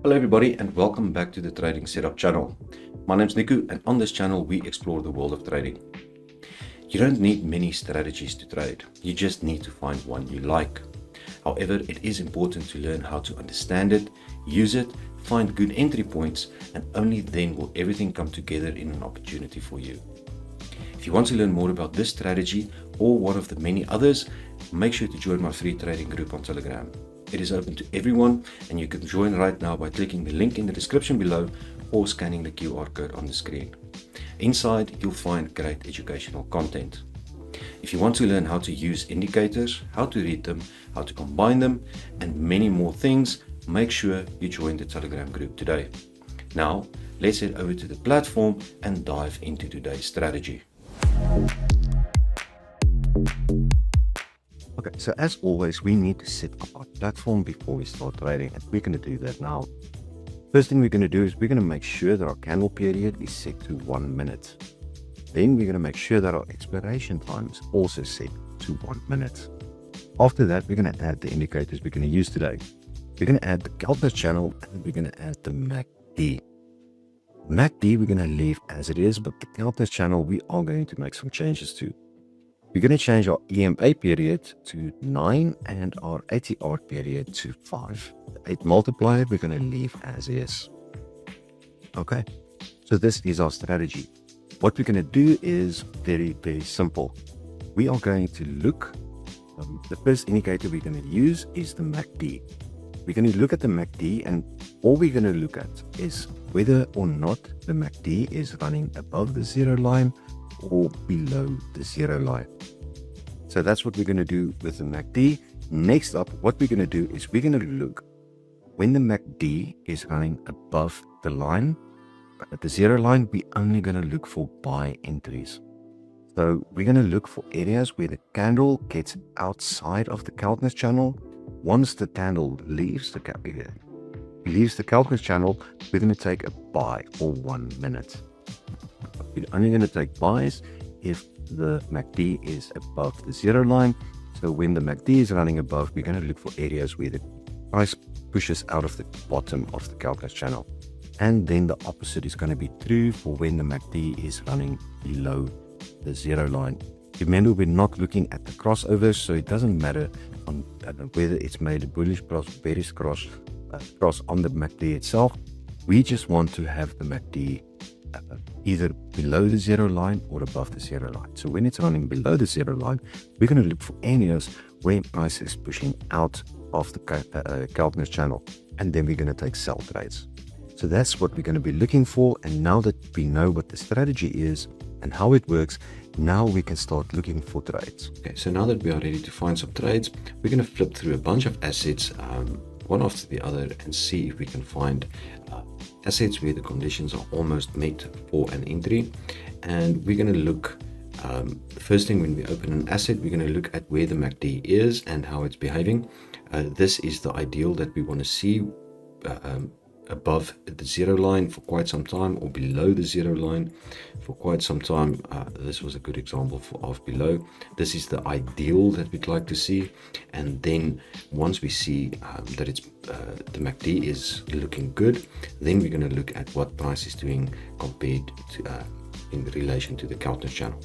Hello everybody and welcome back to the Trading Setup channel. My name is Niku and on this channel we explore the world of trading. You don't need many strategies to trade, you just need to find one you like. However, it is important to learn how to understand it, use it, find good entry points, and only then will everything come together in an opportunity for you. If you want to learn more about this strategy or one of the many others, make sure to join my free trading group on Telegram. It is open to everyone and you can join right now by clicking the link in the description below or scanning the QR code on the screen. Inside, you'll find great educational content. If you want to learn how to use indicators, how to read them, how to combine them, and many more things, make sure you join the Telegram group today. Now, let's head over to the platform and dive into today's strategy. Okay, so as always, we need to set up our platform before we start trading, and we're going to do that now. First thing we're going to do is we're going to make sure that our candle period is set to 1 minute. Then we're going to make sure that our expiration time is also set to 1 minute. After that, we're going to add the indicators we're going to use today. We're going to add the Keltner channel and we're going to add the MACD. MACD we're going to leave as it is, but the Keltner channel we are going to make some changes to. We're going to change our EMA period to 9 and our ATR period to 5. The 8 multiplier we're going to leave as is. Okay, so this is our strategy. What we're going to do is very, very simple. We are going to look, the first indicator we're going to use is the MACD. We're going to look at the MACD and all we're going to look at is whether or not the MACD is running above the zero line or below the zero line. So that's what we're going to do with the MACD. Next up, what we're going to do is we're going to look when the MACD is running above the line. But at the zero line, we're only going to look for buy entries. So we're going to look for areas where the candle gets outside of the Keltner channel. Once the candle leaves the Keltner channel, we're going to take a buy for 1 minute. We're only going to take buys if the MACD is above the zero line. So when the MACD is running above, we're going to look for areas where the price pushes out of the bottom of the Keltner channel. And then the opposite is going to be true for when the MACD is running below the zero line. Remember, we're not looking at the crossovers, so it doesn't matter on whether it's made a bullish cross, bearish cross on the MACD itself. We just want to have the MACD either below the zero line or above the zero line. So when it's running below the zero line, we're going to look for areas where price is pushing out of the Keltner channel, and then we're going to take sell trades. So that's what we're going to be looking for. And now that we know what the strategy is and how it works, now we can start looking for trades. Okay, so now that we are ready to find some trades, we're going to flip through a bunch of assets, one after the other, and see if we can find assets where the conditions are almost met for an entry. And we're going to look, the first thing when we open an asset, we're going to look at where the MACD is and how it's behaving. This is the ideal that we want to see above the zero line for quite some time, or below the zero line for quite some time. This was a good example of below. This is the ideal that we'd like to see. And then once we see that it's the MACD is looking good, then we're going to look at what price is doing compared to in relation to the Keltner channel.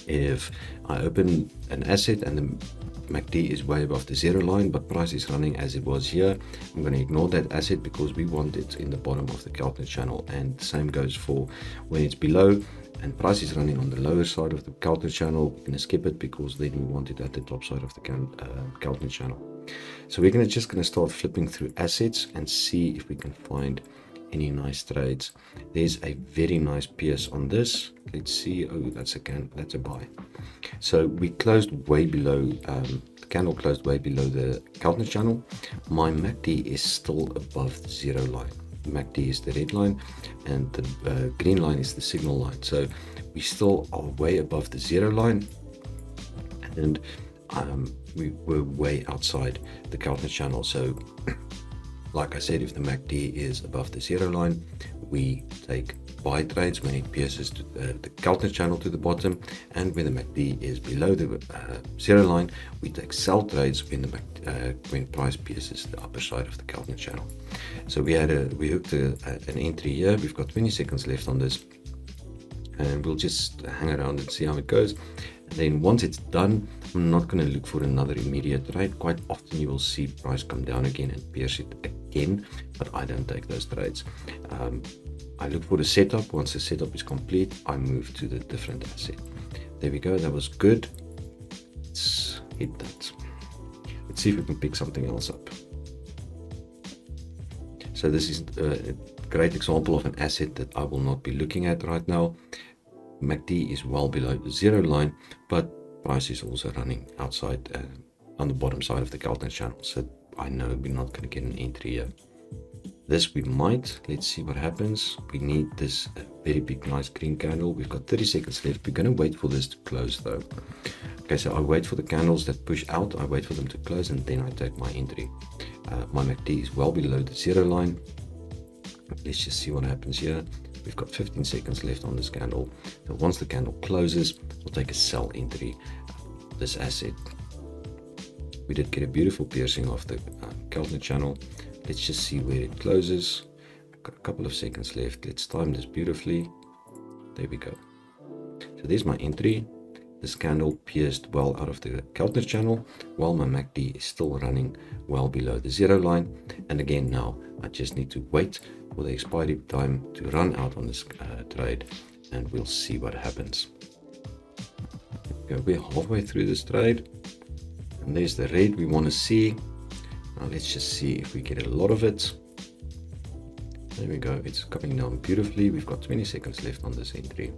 If I open an asset and the MACD is way above the zero line, but price is running as it was here, I'm going to ignore that asset because we want it in the bottom of the Keltner channel. And the same goes for when it's below and price is running on the lower side of the Keltner channel. We're going to skip it because then we want it at the top side of the Keltner channel. So we're just going to start flipping through assets and see if we can find any nice trades. There's a very nice PS on this. Let's see. Oh, that's a buy. So we closed way below, the candle closed way below the Keltner channel. My MACD is still above the zero line. The MACD is the red line and the green line is the signal line. So we still are way above the zero line, and we were way outside the Keltner channel. So like I said, if the MACD is above the zero line, we take buy trades when it pierces the Keltner channel to the bottom, and when the MACD is below the zero line, we take sell trades when price pierces the upper side of the Keltner channel. So we hooked an entry here. We've got 20 seconds left on this, and we'll just hang around and see how it goes. And then once it's done, I'm not going to look for another immediate trade. Quite often you will see price come down again and pierce it again, but I don't take those trades. I look for the setup. Once the setup is complete, I move to the different asset. There we go. That was good. Let's hit that. Let's see if we can pick something else up. So this is a great example of an asset that I will not be looking at right now. MACD is well below the zero line, but price is also running outside on the bottom side of the Keltner channel. So I know we're not going to get an entry here. This we might. Let's see what happens. We need this very big, nice green candle. We've got 30 seconds left. We're going to wait for this to close though. Okay, so I wait for the candles that push out. I wait for them to close, and then I take my entry. My MACD is well below the zero line. Let's just see what happens here. We've got 15 seconds left on this candle. So once the candle closes, we'll take a sell entry. This asset. We did get a beautiful piercing of the Keltner channel. Let's just see where it closes. I've got a couple of seconds left. Let's time this beautifully. There we go. So there's my entry. This candle pierced well out of the Keltner channel, while my MACD is still running well below the zero line. And again, now I just need to wait for the expiry time to run out on this trade, and we'll see what happens. Okay, we're halfway through this trade, and there's the red we want to see. Now let's just see if we get a lot of it. There we go. It's coming down beautifully. We've got 20 seconds left on this entry.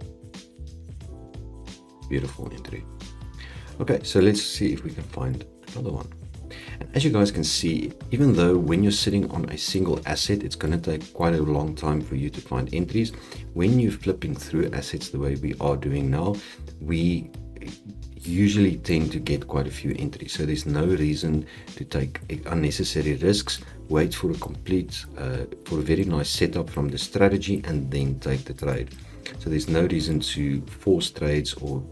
Beautiful entry. Okay, so let's see if we can find another one. And as you guys can see, even though when you're sitting on a single asset, it's going to take quite a long time for you to find entries, when you're flipping through assets the way we are doing now, we usually tend to get quite a few entries. So there's no reason to take unnecessary risks. Wait for a complete, for a very nice setup from the strategy, and then take the trade. So there's no reason to force trades or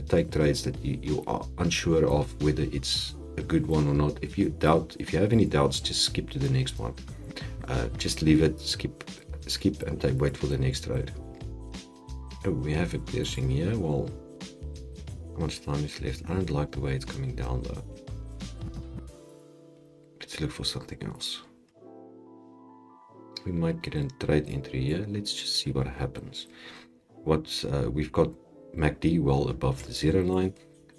take trades that you are unsure of whether it's a good one or not. If you have any doubts, just skip to the next one. Just leave it, skip and wait for the next trade. Oh, we have a piercing here. Well, how much time is left? I don't like the way it's coming down though. Let's look for something else. We might get a trade entry here. Let's just see what happens. We've got MACD well above the zero line.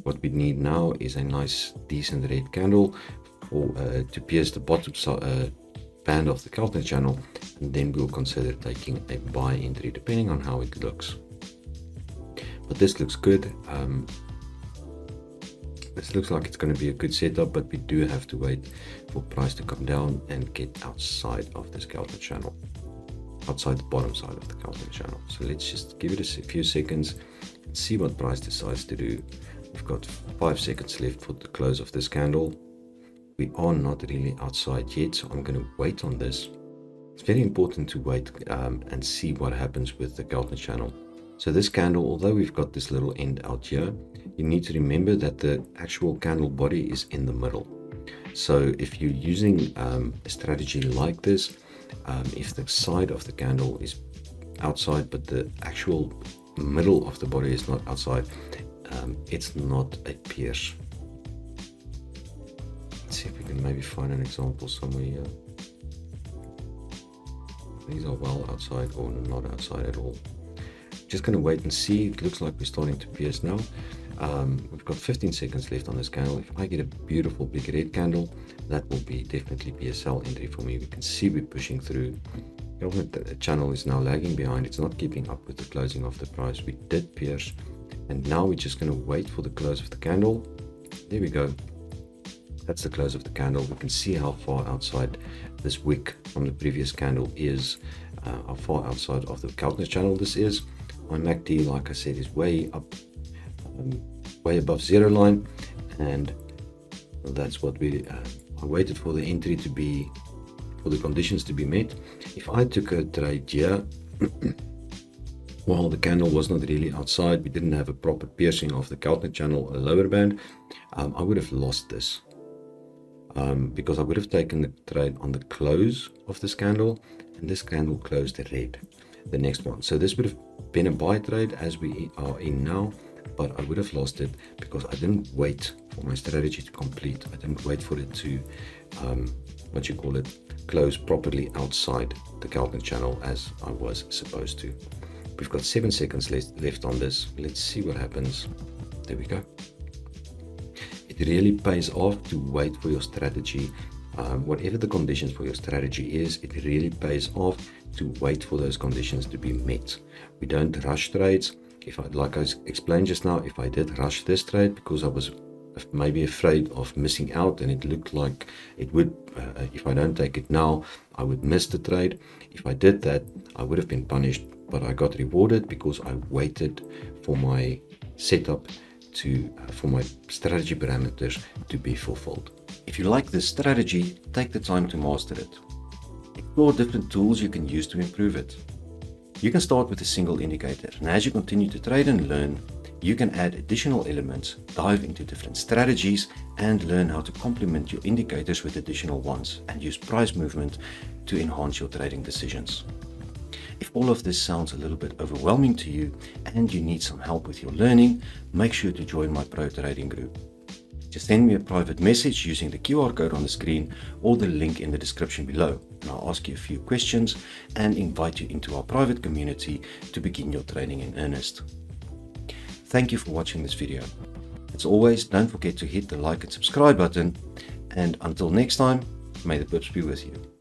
What we need now is a nice decent red candle to pierce the bottom band of the Keltner channel, and then we'll consider taking a buy entry depending on how it looks. But this looks good. This looks like it's going to be a good setup, but we do have to wait for price to come down and get outside of this Keltner channel, outside the bottom side of the Keltner channel. So let's just give it a few seconds and see what price decides to do. We've got 5 seconds left for the close of this candle. We are not really outside yet, so I'm going to wait on this. It's very important to wait and see what happens with the Keltner channel. So this candle, although we've got this little end out here, you need to remember that the actual candle body is in the middle. So if you're using a strategy like this, if the side of the candle is outside but the actual middle of the body is not outside, it's not a pierce. Let's see if we can maybe find an example somewhere here. These are well outside or not outside at all. Just going to wait and see. It looks like we're starting to pierce now. We've got 15 seconds left on this candle. If I get a beautiful big red candle, that will definitely be a sell entry for me. We can see we're pushing through. The channel is now lagging behind. It's not keeping up with the closing of the price. We did pierce, and now we're just going to wait for the close of the candle. There we go. That's the close of the candle. We can see how far outside this wick from the previous candle is, how far outside of the Keltner channel this is. My MACD, like I said, is way up, way above zero line, and that's what I waited for the entry to be, for the conditions to be met. If I took a trade here, while the candle was not really outside, we didn't have a proper piercing of the Keltner channel, a lower band, I would have lost this. because I would have taken the trade on the close of this candle, and this candle closed red, the next one. So this would have been a buy trade as we are in now, but I would have lost it because I didn't wait for my strategy to complete. I didn't wait for it to, close properly outside the Keltner channel as I was supposed to. We've got 7 seconds left on this. Let's see what happens. There we go. It really pays off to wait for your strategy. Whatever the conditions for your strategy is, it really pays off to wait for those conditions to be met. We don't rush trades. Like I explained just now, if I did rush this trade because I was maybe afraid of missing out, and it looked like it would, if I don't take it now, I would miss the trade. If I did that, I would have been punished, but I got rewarded because I waited for my setup for my strategy parameters to be fulfilled. If you like this strategy, take the time to master it. Explore different tools you can use to improve it. You can start with a single indicator, and as you continue to trade and learn, you can add additional elements, dive into different strategies, and learn how to complement your indicators with additional ones, and use price movement to enhance your trading decisions. If all of this sounds a little bit overwhelming to you and you need some help with your learning, make sure to join my pro trading group. Just send me a private message using the QR code on the screen or the link in the description below, and I'll ask you a few questions and invite you into our private community to begin your trading in earnest. Thank you for watching this video. As always, don't forget to hit the like and subscribe button, and until next time, may the pips be with you.